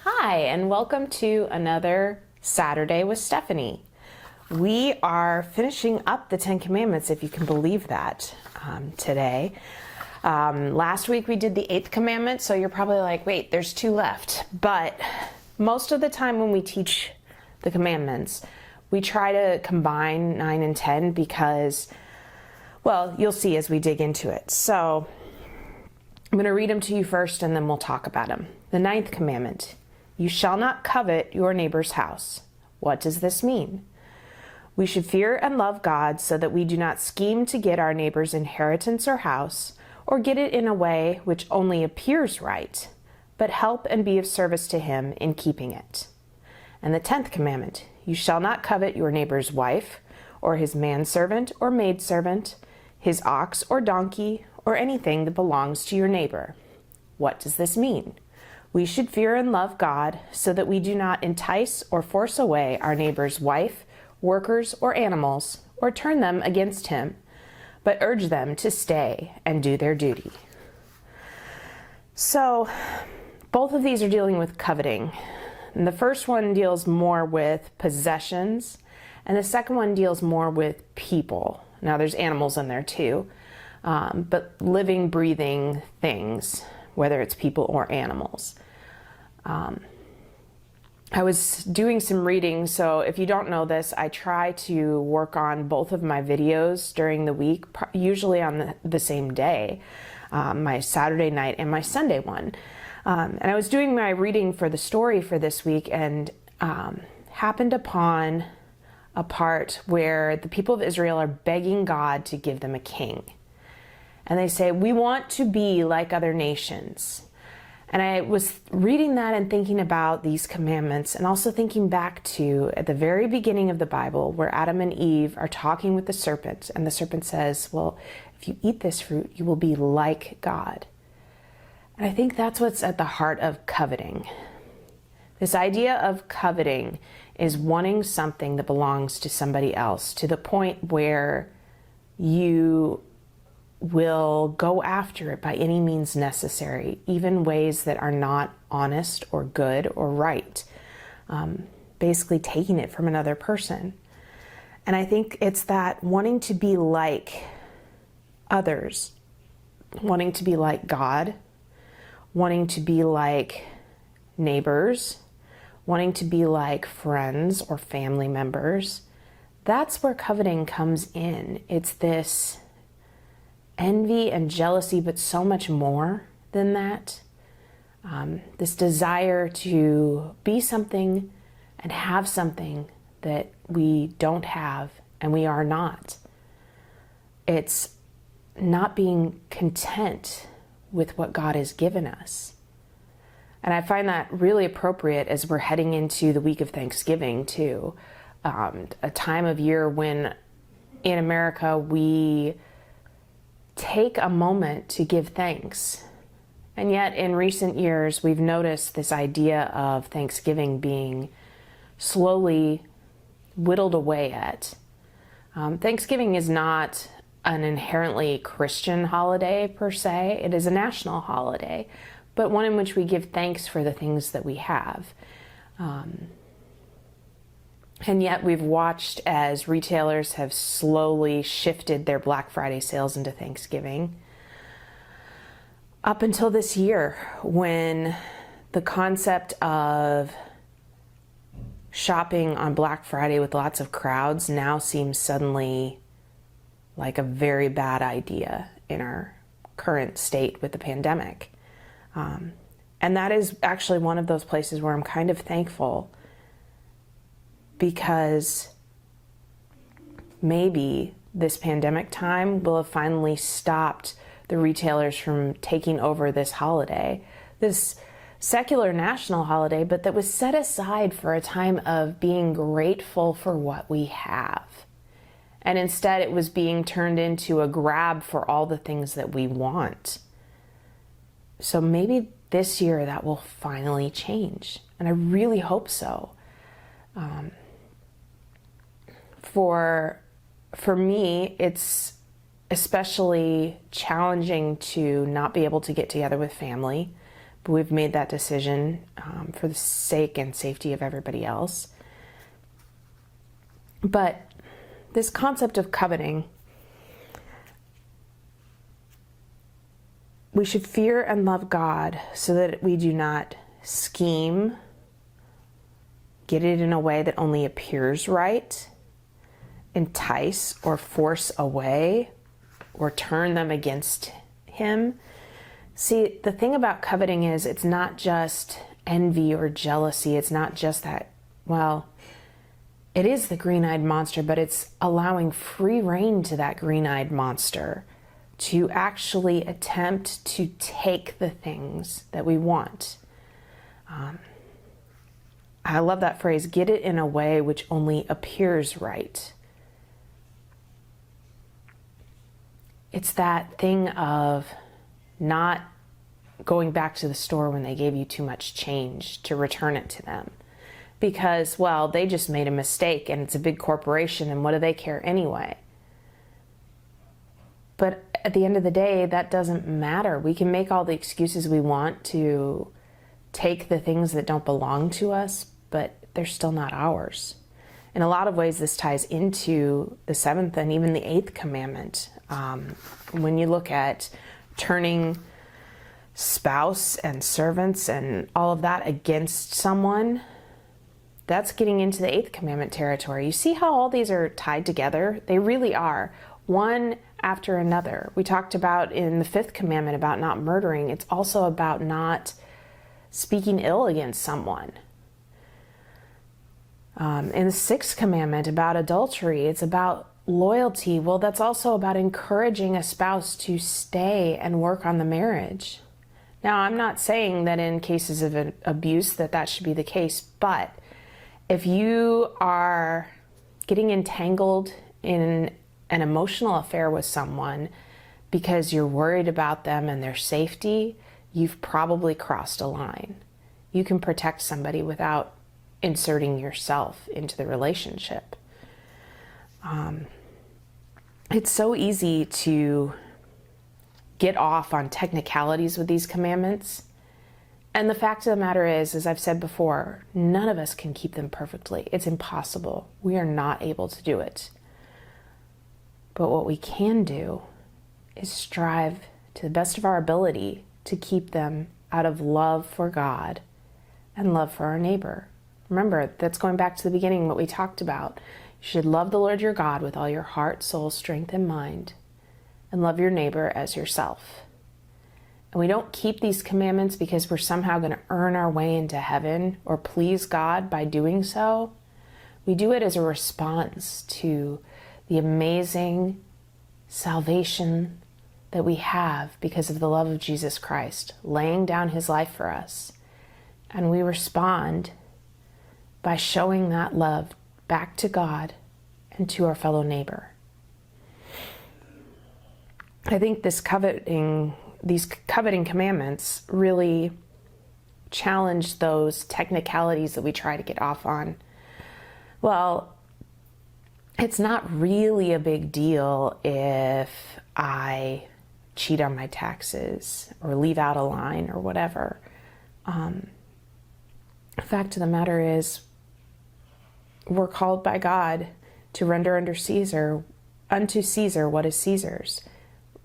Hi, and welcome to another Saturday with Stephanie. We are finishing up the Ten Commandments, if you can believe that, today. Last week we did the Eighth Commandment, so you're probably like, wait, there's two left. But most of the time when we teach the commandments, we try to combine 9 and 10 because, well, you'll see as we dig into it. So I'm going to read them to you first, and then we'll talk about them. The Ninth Commandment. You shall not covet your neighbor's house. What does this mean? We should fear and love God so that we do not scheme to get our neighbor's inheritance or house, or get it in a way which only appears right, but help and be of service to him in keeping it. And the 10th commandment, you shall not covet your neighbor's wife, or his manservant or maidservant, his ox or donkey, or anything that belongs to your neighbor. What does this mean? We should fear and love God so that we do not entice or force away our neighbor's wife, workers, or animals, or turn them against him, but urge them to stay and do their duty. So, both of these are dealing with coveting. And the first one deals more with possessions, and the second one deals more with people. Now, there's animals in there too, but living, breathing things, whether it's people or animals. I was doing some reading, so if you don't know this, I try to work on both of my videos during the week, usually on the same day, my Saturday night and my Sunday one. And I was doing my reading for the story for this week and happened upon a part where the people of Israel are begging God to give them a king. And they say, we want to be like other nations. And I was reading that and thinking about these commandments, and also thinking back to at the very beginning of the Bible where Adam and Eve are talking with the serpent, and the serpent says, well, if you eat this fruit, you will be like God. And I think that's what's at the heart of coveting. This idea of coveting is wanting something that belongs to somebody else to the point where you will go after it by any means necessary, even ways that are not honest or good or right. Basically taking it from another person. And I think it's that wanting to be like others, wanting to be like God, wanting to be like neighbors, wanting to be like friends or family members. That's where coveting comes in. It's this envy and jealousy, but so much more than that. This desire to be something and have something that we don't have and we are not. It's not being content with what God has given us. And I find that really appropriate as we're heading into the week of Thanksgiving too. A time of year when in America we take a moment to give thanks. And yet in recent years, we've noticed this idea of Thanksgiving being slowly whittled away at. Thanksgiving is not an inherently Christian holiday per se. It is a national holiday, but one in which we give thanks for the things that we have. And yet we've watched as retailers have slowly shifted their Black Friday sales into Thanksgiving. Up until this year, when the concept of shopping on Black Friday with lots of crowds now seems suddenly like a very bad idea in our current state with the pandemic. And that is actually one of those places where I'm kind of thankful, because maybe this pandemic time will have finally stopped the retailers from taking over this holiday, this secular national holiday, but that was set aside for a time of being grateful for what we have. And instead it was being turned into a grab for all the things that we want. So maybe this year that will finally change. And I really hope so. For me, it's especially challenging to not be able to get together with family but we've made that decision for the sake and safety of everybody else. But this concept of coveting, we should fear and love God so that we do not scheme, get it in a way that only appears right, entice or force away, or turn them against Him. See, the thing about coveting is it's not just envy or jealousy. It's not just that, well, it is the green-eyed monster, but it's allowing free rein to that green-eyed monster to actually attempt to take the things that we want. I love that phrase, get it in a way which only appears right. It's that thing of not going back to the store when they gave you too much change to return it to them. Because, well, they just made a mistake and it's a big corporation and what do they care anyway? But at the end of the day, that doesn't matter. We can make all the excuses we want to take the things that don't belong to us, but they're still not ours. In a lot of ways, this ties into the 7th and even the 8th commandment. When you look at turning spouse and servants and all of that against someone, that's getting into the 8th commandment territory. You see how all these are tied together? They really are, one after another. We talked about in the 5th commandment about not murdering. It's also about not speaking ill against someone. In the 6th commandment about adultery, it's about loyalty. Well, that's also about encouraging a spouse to stay and work on the marriage. Now, I'm not saying that in cases of abuse that should be the case, but if you are getting entangled in an emotional affair with someone because you're worried about them and their safety, you've probably crossed a line. You can protect somebody without inserting yourself into the relationship. It's so easy to get off on technicalities with these commandments. And the fact of the matter is, as I've said before, none of us can keep them perfectly. It's impossible. We are not able to do it. But what we can do is strive to the best of our ability to keep them out of love for God and love for our neighbor. Remember, that's going back to the beginning, what we talked about. You should love the Lord your God with all your heart, soul, strength, and mind, and love your neighbor as yourself. And we don't keep these commandments because we're somehow going to earn our way into heaven or please God by doing so. We do it as a response to the amazing salvation that we have because of the love of Jesus Christ, laying down His life for us. And we respond by showing that love back to God and to our fellow neighbor. I think these coveting commandments really challenge those technicalities that we try to get off on. Well, it's not really a big deal if I cheat on my taxes or leave out a line or whatever. The fact of the matter is, we're called by God to render unto Caesar what is Caesar's.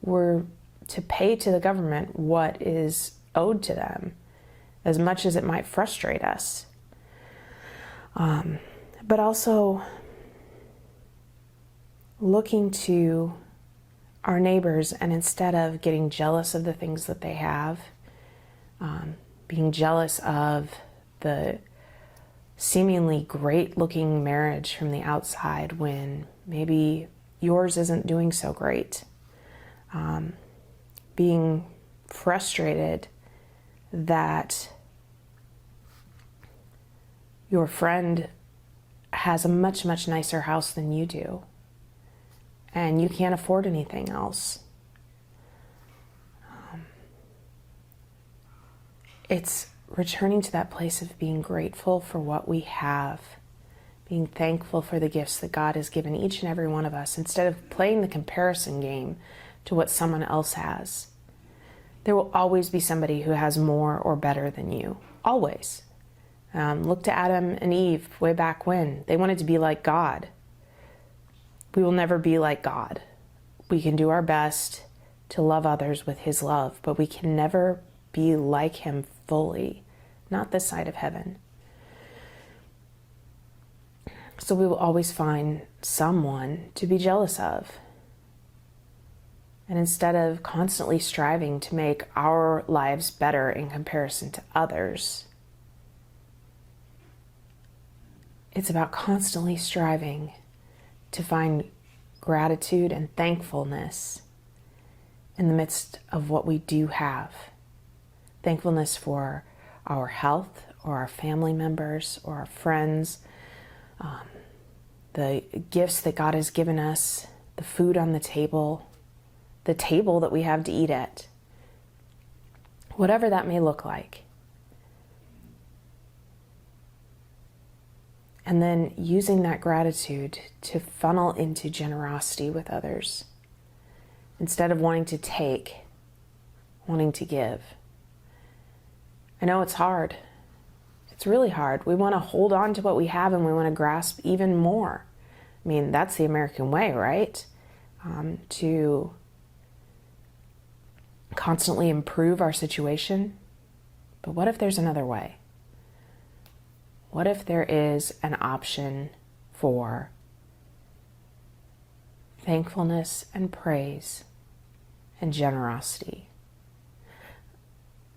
We're to pay to the government what is owed to them, as much as it might frustrate us. But also looking to our neighbors, and instead of getting jealous of the things that they have, being jealous of the seemingly great looking marriage from the outside when maybe yours isn't doing so great. Being frustrated that your friend has a much, much nicer house than you do, and you can't afford anything else. It's returning to that place of being grateful for what we have, being thankful for the gifts that God has given each and every one of us, instead of playing the comparison game to what someone else has. There will always be somebody who has more or better than you. Always. Look to Adam and Eve way back when. They wanted to be like God. We will never be like God. We can do our best to love others with his love, but we can never be like him fully, not this side of heaven. So we will always find someone to be jealous of. And instead of constantly striving to make our lives better in comparison to others, it's about constantly striving to find gratitude and thankfulness in the midst of what we do have. Thankfulness for our health, or our family members, or our friends, the gifts that God has given us, the food on the table that we have to eat at, whatever that may look like. And then using that gratitude to funnel into generosity with others. Instead of wanting to take, wanting to give. I know it's hard. It's really hard. We want to hold on to what we have and we want to grasp even more. I mean, that's the American way, right? To constantly improve our situation. But what if there's another way? What if there is an option for thankfulness and praise and generosity?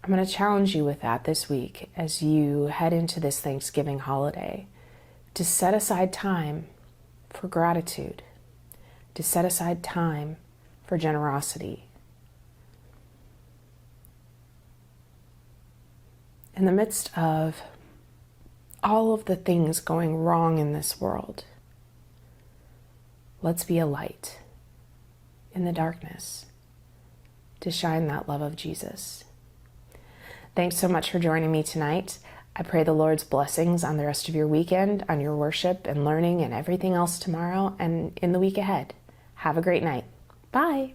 I'm going to challenge you with that this week as you head into this Thanksgiving holiday, to set aside time for gratitude, to set aside time for generosity. In the midst of all of the things going wrong in this world, let's be a light in the darkness to shine that love of Jesus. Thanks so much for joining me tonight. I pray the Lord's blessings on the rest of your weekend, on your worship and learning and everything else tomorrow and in the week ahead. Have a great night. Bye.